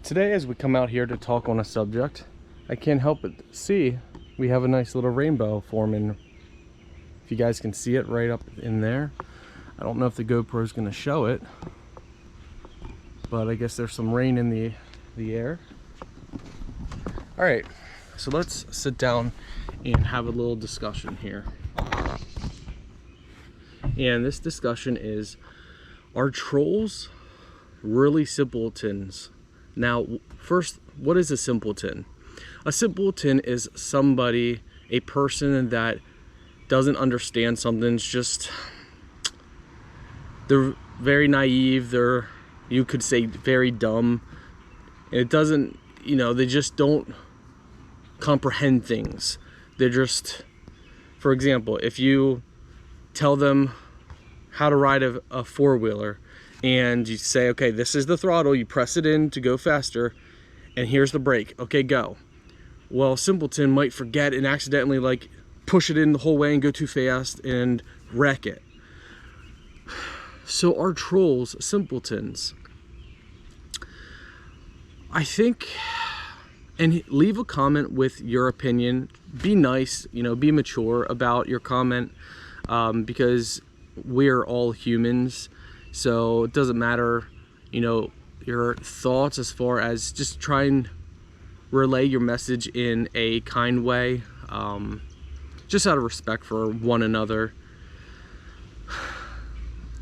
Today, as we come out here to talk on a subject, I can't help but see we have a nice little rainbow forming. If you guys can see it right up in there. I don't know if the GoPro is going to show it, but I guess there's some rain in the air. All right, so let's sit down and have a little discussion here. And this discussion is, are trolls really simpletons? Now, first, what is a simpleton? A simpleton is somebody, a person that doesn't understand something. It's just, they're very naive, they're, you could say, very dumb. And it doesn't, they just don't comprehend things. They're just, for example, if you tell them how to ride a four-wheeler, and you say, okay, this is the throttle, you press it in to go faster, and here's the brake, okay, go. Well, simpleton might forget and accidentally push it in the whole way and go too fast and wreck it. So are trolls simpletons? I think, and leave a comment with your opinion. Be nice, be mature about your comment, because we're all humans. So it doesn't matter, your thoughts, as far as just try and relay your message in a kind way, just out of respect for one another.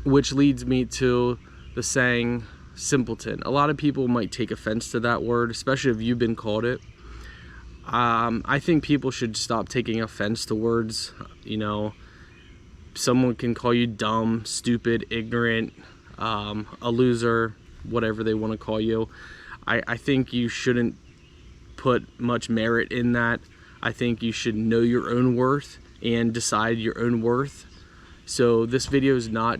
Which leads me to the saying simpleton. A lot of people might take offense to that word, especially if you've been called it. I think people should stop taking offense to words. Someone can call you dumb, stupid, ignorant, a loser, whatever they want to call you. I think you shouldn't put much merit in that. I think you should know your own worth and decide your own worth. So this video is not,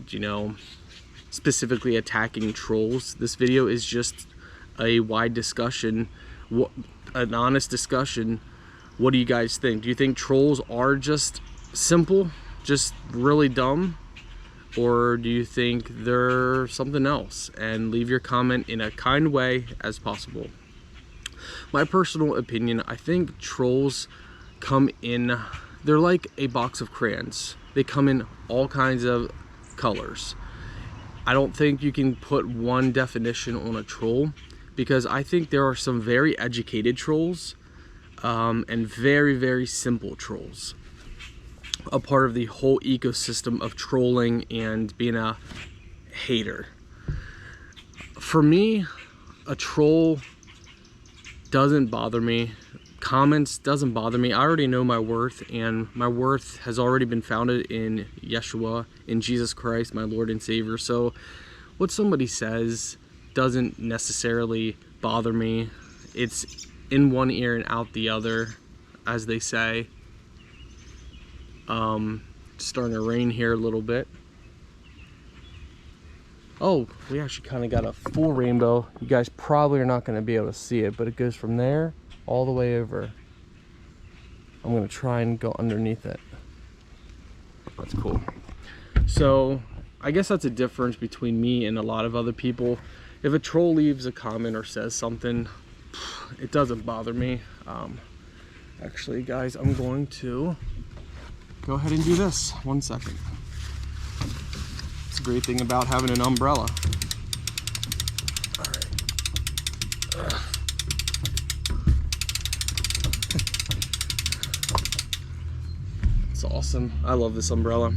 specifically attacking trolls. This video is just a wide discussion, an honest discussion. What do you guys think? Do you think trolls are just simple, just really dumb? Or do you think they're something else? And leave your comment in a kind way as possible. My personal opinion, I think trolls come in, they're like a box of crayons. They come in all kinds of colors. I don't think you can put one definition on a troll, because I think there are some very educated trolls, and very, very simple trolls. A part of the whole ecosystem of trolling and being a hater. For me, a troll doesn't bother me. Comments doesn't bother me. I already know my worth, and my worth has already been founded in Yeshua, in Jesus Christ, my Lord and Savior. So what somebody says doesn't necessarily bother me. It's in one ear and out the other, as they say. It's starting to rain here a little bit. Oh, we actually kind of got a full rainbow. You guys probably are not going to be able to see it, but it goes from there all the way over. I'm going to try and go underneath it. That's cool. So I guess that's a difference between me and a lot of other people. If a troll leaves a comment or says something, it doesn't bother me. Actually, guys, I'm going to go ahead and do this. 1 second. It's a great thing about having an umbrella. All right. It's awesome. I love this umbrella.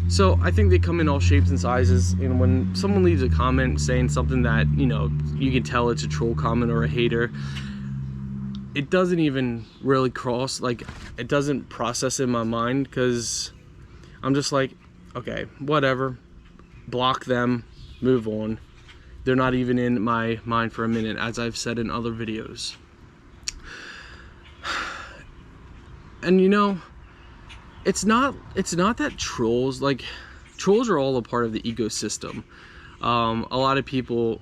So I think they come in all shapes and sizes, and when someone leaves a comment saying something that, you can tell it's a troll comment or a hater, it doesn't even really cross, it doesn't process in my mind, because I'm just like, okay, whatever, block them, move on. They're not even in my mind for a minute, as I've said in other videos. And it's not that trolls, trolls are all a part of the ecosystem. A lot of people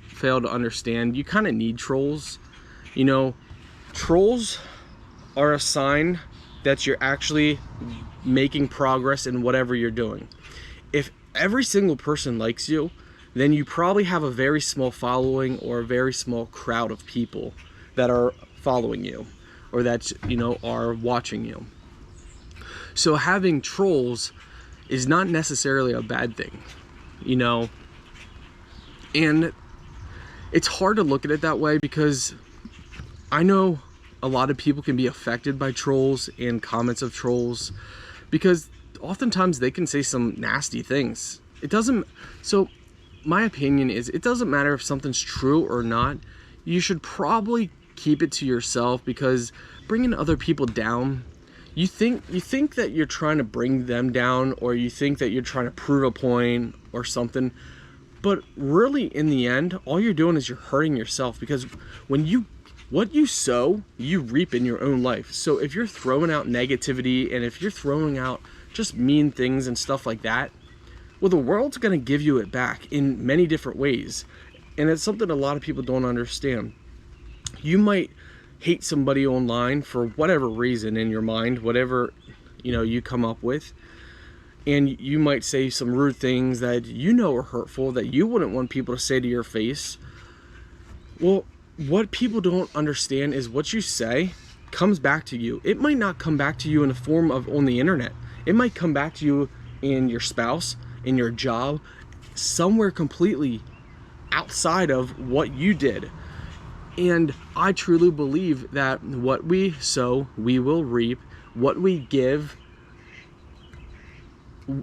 fail to understand you kind of need trolls. Trolls are a sign that you're actually making progress in whatever you're doing. If every single person likes you, then you probably have a very small following or a very small crowd of people that are following you, or that, you know, are watching you. So having trolls is not necessarily a bad thing, you know. And it's hard to look at it that way, because I know a lot of people can be affected by trolls and comments of trolls, because oftentimes they can say some nasty things. It doesn't, so my opinion is, it doesn't matter if something's true or not. You should probably keep it to yourself, because bringing other people down, you think that you're trying to bring them down, or you think that you're trying to prove a point or something, but really in the end, all you're doing is you're hurting yourself, because what you sow, you reap in your own life. So if you're throwing out negativity, and if you're throwing out just mean things and stuff like that, well, the world's going to give you it back in many different ways. And it's something a lot of people don't understand. You might hate somebody online for whatever reason in your mind, whatever, you know, you come up with. And you might say some rude things that you know are hurtful, that you wouldn't want people to say to your face. Well, what people don't understand is what you say comes back to you. It might not come back to you in the form of on the internet. It might come back to you in your spouse, in your job, somewhere completely outside of what you did. And I truly believe that what we sow, we will reap. What we give,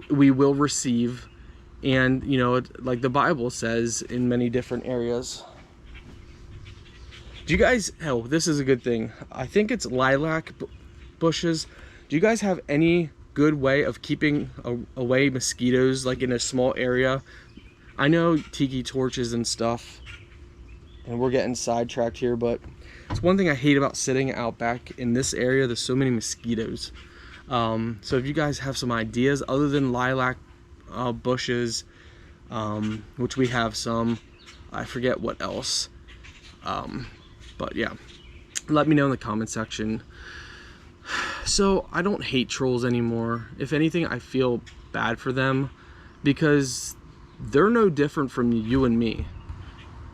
we will receive. And, you know, like the Bible says in many different areas. Do you guys, oh, this is a good thing. I think it's lilac bushes. Do you guys have any good way of keeping away mosquitoes, like in a small area? I know tiki torches and stuff, and we're getting sidetracked here, but it's one thing I hate about sitting out back in this area. There's so many mosquitoes. So if you guys have some ideas other than lilac bushes, which we have some, I forget what else. But yeah, let me know in the comment section. So I don't hate trolls anymore. If anything, I feel bad for them, because they're no different from you and me.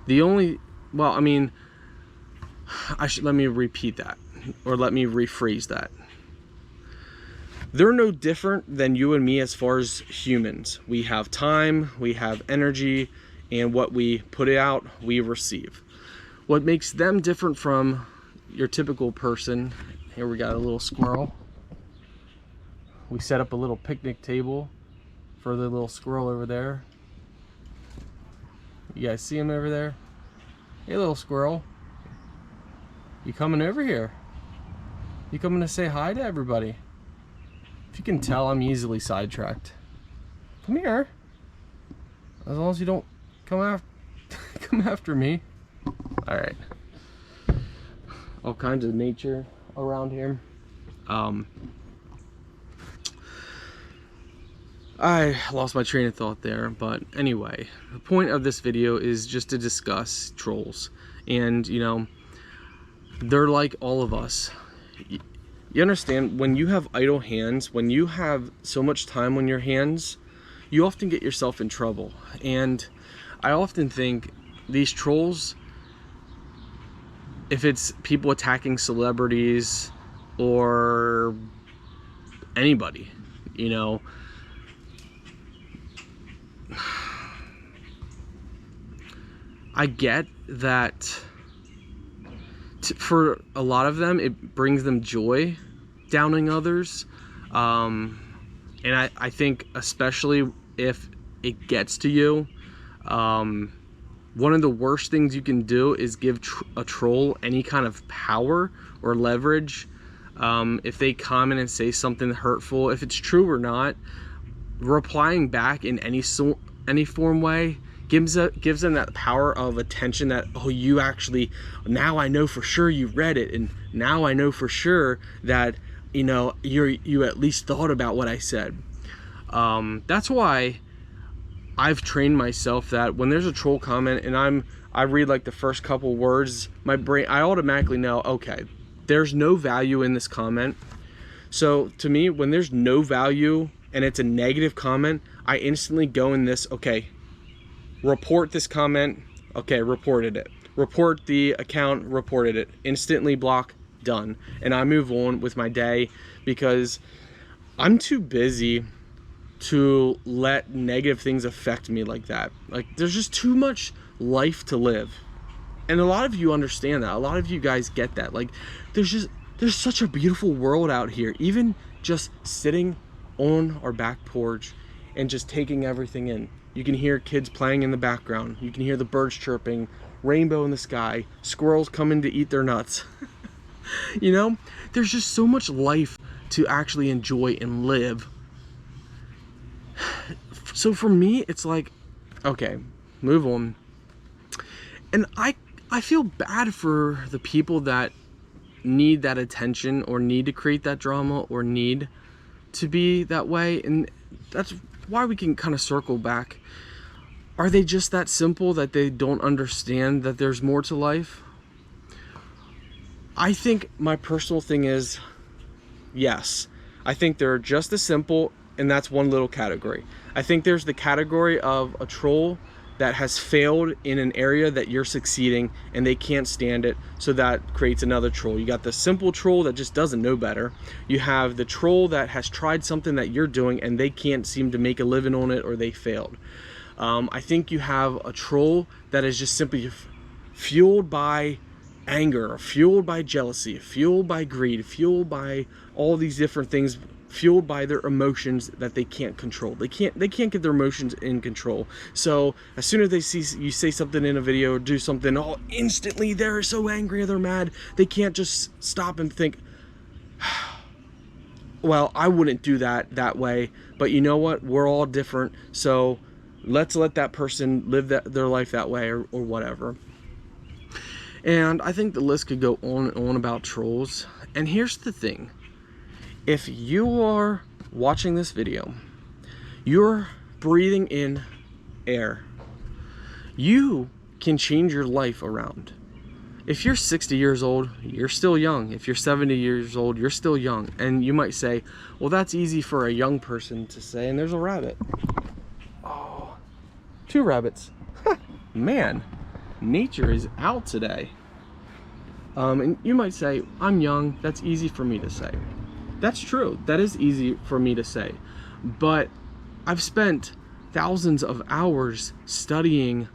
The only, well, I mean, let me repeat that, or let me rephrase that. They're no different than you and me as far as humans. We have time, we have energy, and what we put out, we receive. What makes them different from your typical person, here we got a little squirrel. We set up a little picnic table for the little squirrel over there. You guys see him over there? Hey, little squirrel. You coming over here? You coming to say hi to everybody? If you can tell, I'm easily sidetracked. Come here. As long as you don't come after me. All right. All kinds of nature around here. I lost my train of thought there, but anyway, the point of this video is just to discuss trolls. And, you know, they're like all of us. You understand, when you have idle hands, when you have so much time on your hands, you often get yourself in trouble. And I often think these trolls, if it's people attacking celebrities or anybody, you know, I get that for a lot of them it brings them joy downing others, and I think especially if it gets to you, one of the worst things you can do is give a troll any kind of power or leverage. If they comment and say something hurtful, if it's true or not, replying back in any form way gives them that power of attention, that, oh, you actually, now I know for sure you read it, and now I know for sure that, you know, you at least thought about what I said. That's why I've trained myself that when there's a troll comment and I read like the first couple words, my brain, I automatically know, okay, there's no value in this comment. So to me, when there's no value and it's a negative comment, I instantly go in this, okay, report this comment. Okay, reported it. Report the account, reported it. Instantly block, done. And I move on with my day because I'm too busy to let negative things affect me like that. Like, there's just too much life to live. And a lot of you understand that. A lot of you guys get that. Like, there's such a beautiful world out here. Even just sitting on our back porch and just taking everything in. You can hear kids playing in the background. You can hear the birds chirping, rainbow in the sky, squirrels coming to eat their nuts. You know, there's just so much life to actually enjoy and live. So for me, it's like, okay, move on. And I feel bad for the people that need that attention or need to create that drama or need to be that way. And that's why we can kind of circle back. Are they just that simple that they don't understand that there's more to life? I think my personal thing is, yes. I think they're just as simple, and that's one little category. I think there's the category of a troll that has failed in an area that you're succeeding and they can't stand it, so that creates another troll. You got the simple troll that just doesn't know better. You have the troll that has tried something that you're doing and they can't seem to make a living on it, or they failed. I think you have a troll that is just simply fueled by anger, fueled by jealousy, fueled by greed, fueled by all these different things, fueled by their emotions that they can't control. They can't get their emotions in control. So as soon as they see you say something in a video or do something, oh, instantly they're so angry or they're mad. They can't just stop and think, well, I wouldn't do that way, but you know what? We're all different, so let's let that person live their life that way, or whatever. And I think the list could go on and on about trolls. And here's the thing. If you are watching this video, you're breathing in air. You can change your life around. If you're 60 years old, you're still young. If you're 70 years old, you're still young. And you might say, well, that's easy for a young person to say, and there's a rabbit. Oh, 2 rabbits. Man, nature is out today. And you might say, I'm young, that's easy for me to say. That's true, that is easy for me to say. But I've spent thousands of hours studying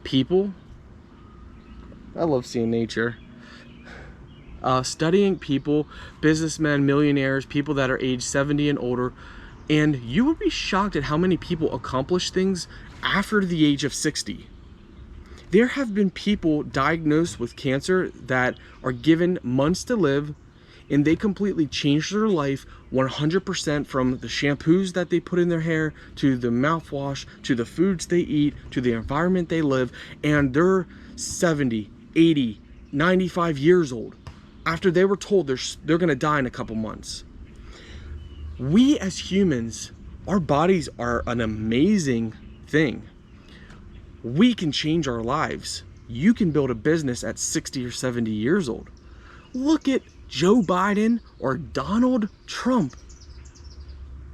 people. I love seeing nature. Studying people, businessmen, millionaires, people that are age 70 and older. And you would be shocked at how many people accomplish things after the age of 60. There have been people diagnosed with cancer that are given months to live, and they completely changed their life 100%, from the shampoos that they put in their hair, to the mouthwash, to the foods they eat, to the environment they live, and they're 70, 80, 95 years old after they were told they're gonna die in a couple months. We as humans, our bodies are an amazing thing. We can change our lives. You can build a business at 60 or 70 years old. Look at Joe Biden or Donald Trump.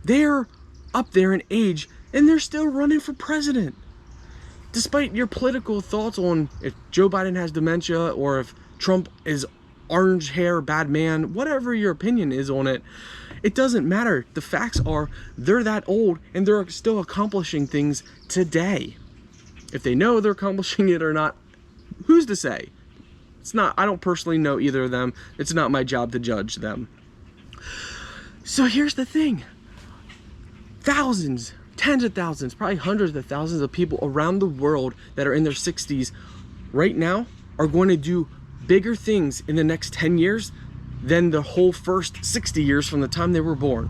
They're up there in age and they're still running for president. Despite your political thoughts on if Joe Biden has dementia or if Trump is orange hair, bad man, whatever your opinion is on it, it doesn't matter. The facts are they're that old and they're still accomplishing things today. If they know they're accomplishing it or not, who's to say? It's not, I don't personally know either of them. It's not my job to judge them. So here's the thing. Thousands, tens of thousands, probably hundreds of thousands of people around the world that are in their 60s right now are going to do bigger things in the next 10 years than the whole first 60 years from the time they were born.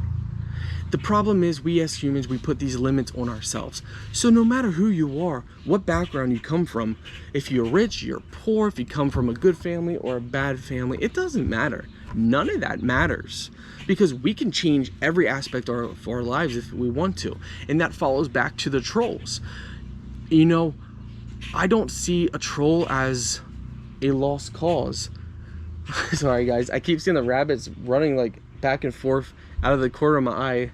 The problem is we as humans, we put these limits on ourselves. So no matter who you are, what background you come from, if you're rich, you're poor, if you come from a good family or a bad family, it doesn't matter. None of that matters, because we can change every aspect of our lives if we want to. And that follows back to the trolls. You know, I don't see a troll as a lost cause. Sorry guys, I keep seeing the rabbits running like back and forth out of the corner of my eye.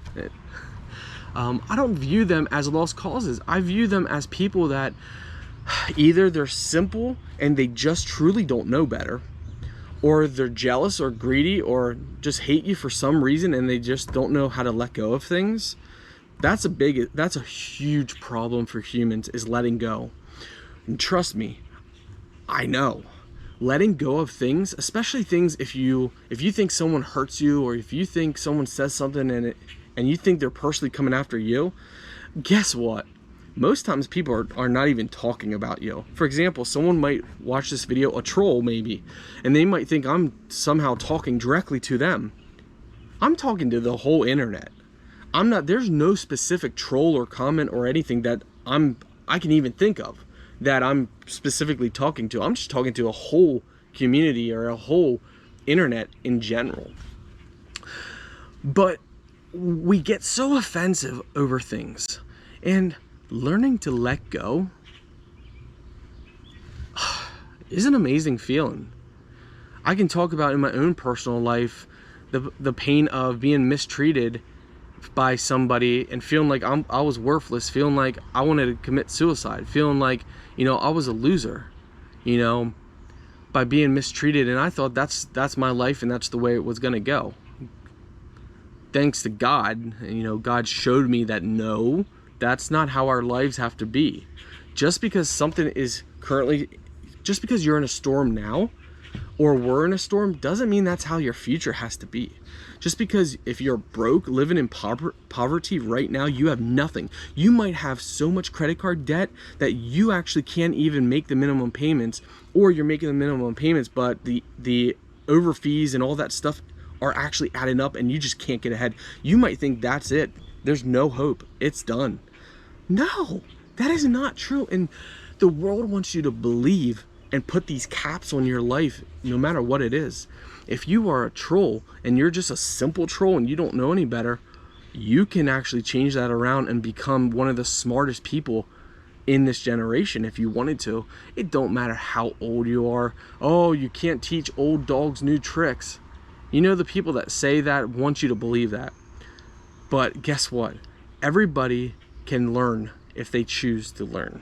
I don't view them as lost causes. I view them as people that either they're simple and they just truly don't know better, or they're jealous or greedy or just hate you for some reason and they just don't know how to let go of things. That's a huge problem for humans, is letting go. And trust me, I know. Letting go of things, especially things if you think someone hurts you, or if you think someone says something and you think they're personally coming after you, guess what? Most times people are not even talking about you. For example, someone might watch this video, a troll maybe, and they might think I'm somehow talking directly to them. I'm talking to the whole internet. There's no specific troll or comment or anything that I can even think of that I'm specifically talking to. I'm just talking to a whole community or a whole internet in general. But we get so offensive over things, and learning to let go is an amazing feeling. I can talk about in my own personal life the pain of being mistreated by somebody and feeling like I was worthless, feeling like I wanted to commit suicide, feeling like, I was a loser, by being mistreated, and I thought that's my life and that's the way it was gonna go. Thanks to God, God showed me that no, that's not how our lives have to be. Just because you're in a storm now, or we're in a storm, doesn't mean that's how your future has to be. Just because if you're broke, living in poverty right now, you have nothing. You might have so much credit card debt that you actually can't even make the minimum payments, or you're making the minimum payments, but the over fees and all that stuff are actually adding up and you just can't get ahead. You might think that's it. There's no hope. It's done. No, that is not true. And the world wants you to believe and put these caps on your life, no matter what it is. If you are a troll and you're just a simple troll and you don't know any better, you can actually change that around and become one of the smartest people in this generation if you wanted to. It don't matter how old you are. Oh, you can't teach old dogs new tricks. The people that say that want you to believe that. But guess what? Everybody can learn if they choose to learn.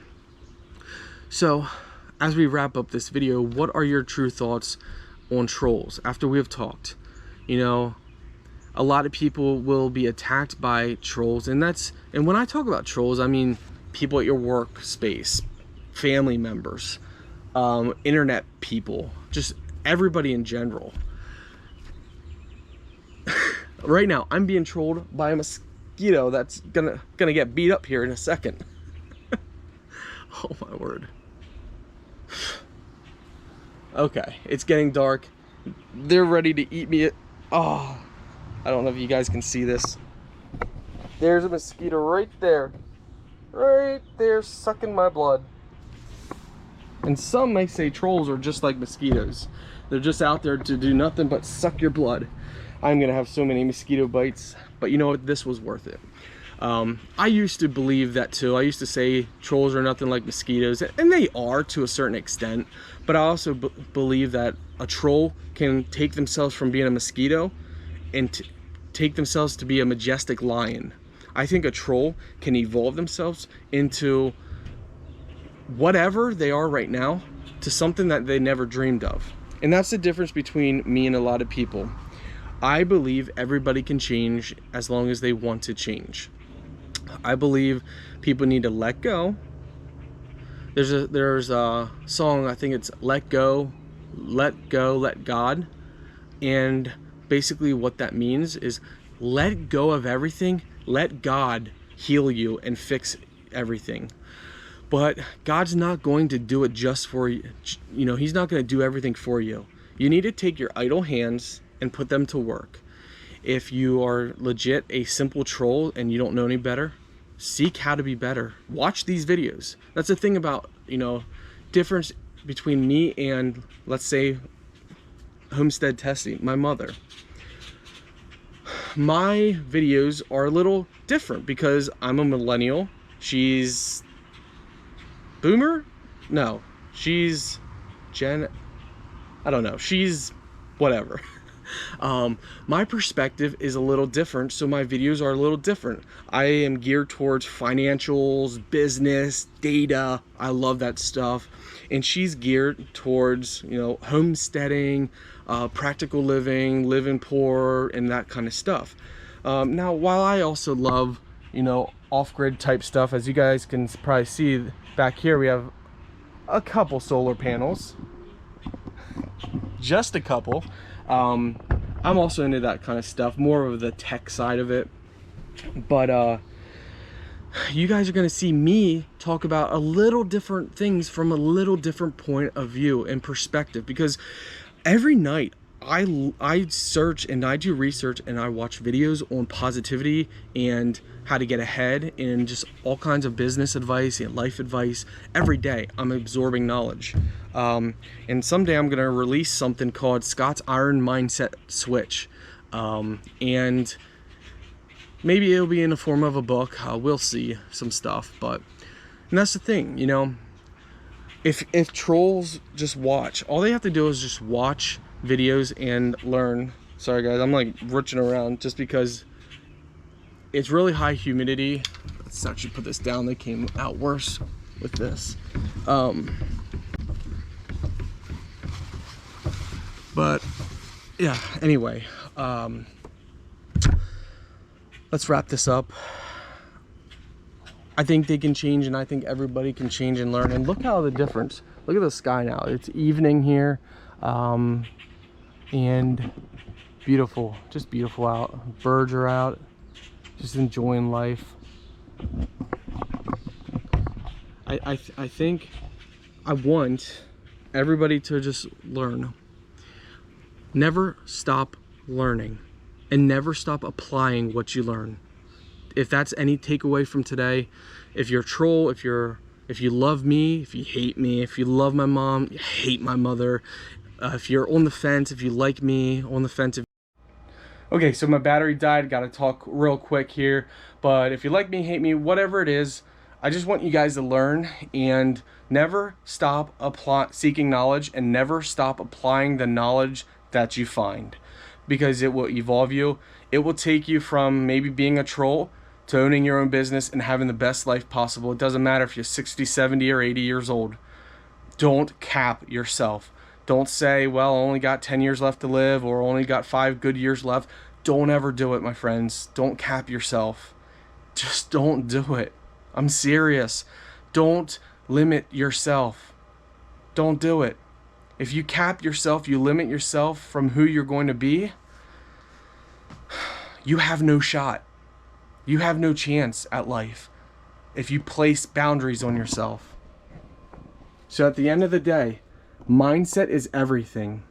So, as we wrap up this video, what are your true thoughts on trolls after we have talked? A lot of people will be attacked by trolls, and when I talk about trolls, I mean people at your workspace, family members, internet people, just everybody in general. Right now, I'm being trolled by a mosquito that's gonna get beat up here in a second. Oh my word. Okay, it's getting dark. They're ready to eat me. Oh, I don't know if you guys can see this. There's a mosquito right there, sucking my blood. And some may say trolls are just like mosquitoes. They're just out there to do nothing but suck your blood. I'm gonna have so many mosquito bites, but you know what? This was worth it. I used to believe that too. I used to say trolls are nothing like mosquitoes, and they are to a certain extent, but I also believe that a troll can take themselves from being a mosquito and take themselves to be a majestic lion. I think a troll can evolve themselves into whatever they are right now to something that they never dreamed of. And that's the difference between me and a lot of people. I believe everybody can change as long as they want to change. I believe people need to let go. There's a song, I think it's Let Go, Let God. And basically what that means is let go of everything, let God heal you and fix everything. But God's not going to do it just for you. He's not going to do everything for you. You need to take your idle hands and put them to work. If you are legit a simple troll and you don't know any better, seek how to be better. Watch these videos. That's the thing about, difference between me and, let's say, Homestead Tessie, my mother. My videos are a little different because I'm a millennial. She's boomer? No, she's I don't know. She's whatever. My perspective is a little different, so my videos are a little different. I am geared towards financials, business, data. I love that stuff. And she's geared towards, you know, homesteading, practical living, living poor, and that kind of stuff. Now, while I also love, you know, off-grid type stuff, as you guys can probably see back here, we have a couple solar panels, just a couple. I'm also into that kind of stuff, more of the tech side of it. But you guys are going to see me talk about a little different things from a little different point of view and perspective, because every night I search and I do research and I watch videos on positivity and how to get ahead and just all kinds of business advice and life advice. Every day I'm absorbing knowledge. And someday I'm gonna release something called Scott's Iron Mindset Switch. And maybe it'll be in the form of a book. We'll see some stuff, and that's the thing, you know, if trolls just watch, all they have to do is just watch videos and learn. Sorry guys, I'm like rooching around just because it's really high humidity. Let's actually put this down. They came out worse with this. But yeah, anyway, let's wrap this up. I think they can change, and I think everybody can change and learn. And look how the difference, look at the sky now. It's evening here. And beautiful, just beautiful out. Birds are out, just enjoying life. I think I want everybody to just learn. Never stop learning, and never stop applying what you learn. If that's any takeaway from today, if you're a troll, if you love me, if you hate me, if you love my mom, you hate my mother, if you're on the fence, if you like me, on the fence. Okay, so my battery died. Got to talk real quick here. But if you like me, hate me, whatever it is, I just want you guys to learn and never stop seeking knowledge, and never stop applying the knowledge that you find, because it will evolve you. It will take you from maybe being a troll to owning your own business and having the best life possible. It doesn't matter if you're 60, 70, or 80 years old. Don't cap yourself. Don't say, well, I only got 10 years left to live, or only got 5 good years left. Don't ever do it, my friends. Don't cap yourself. Just don't do it. I'm serious. Don't limit yourself. Don't do it. If you cap yourself, you limit yourself from who you're going to be, you have no shot. You have no chance at life if you place boundaries on yourself. So at the end of the day, mindset is everything.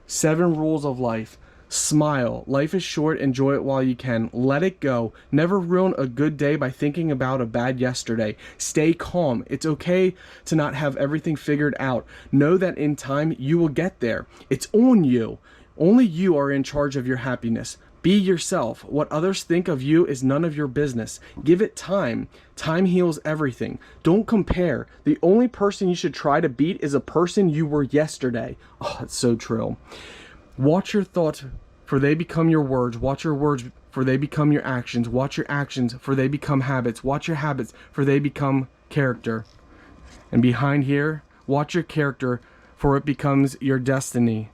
7 rules of life. Smile. Life is short. Enjoy it while you can. Let it go. Never ruin a good day by thinking about a bad yesterday. Stay calm. It's okay to not have everything figured out. Know that in time you will get there. It's on you. Only you are in charge of your happiness. Be yourself. What others think of you is none of your business. Give it time. Time heals everything. Don't compare. The only person you should try to beat is a person you were yesterday. Oh, that's so true. Watch your thoughts, for they become your words. Watch your words, for they become your actions. Watch your actions, for they become habits. Watch your habits, for they become character. And behind here, watch your character, for it becomes your destiny.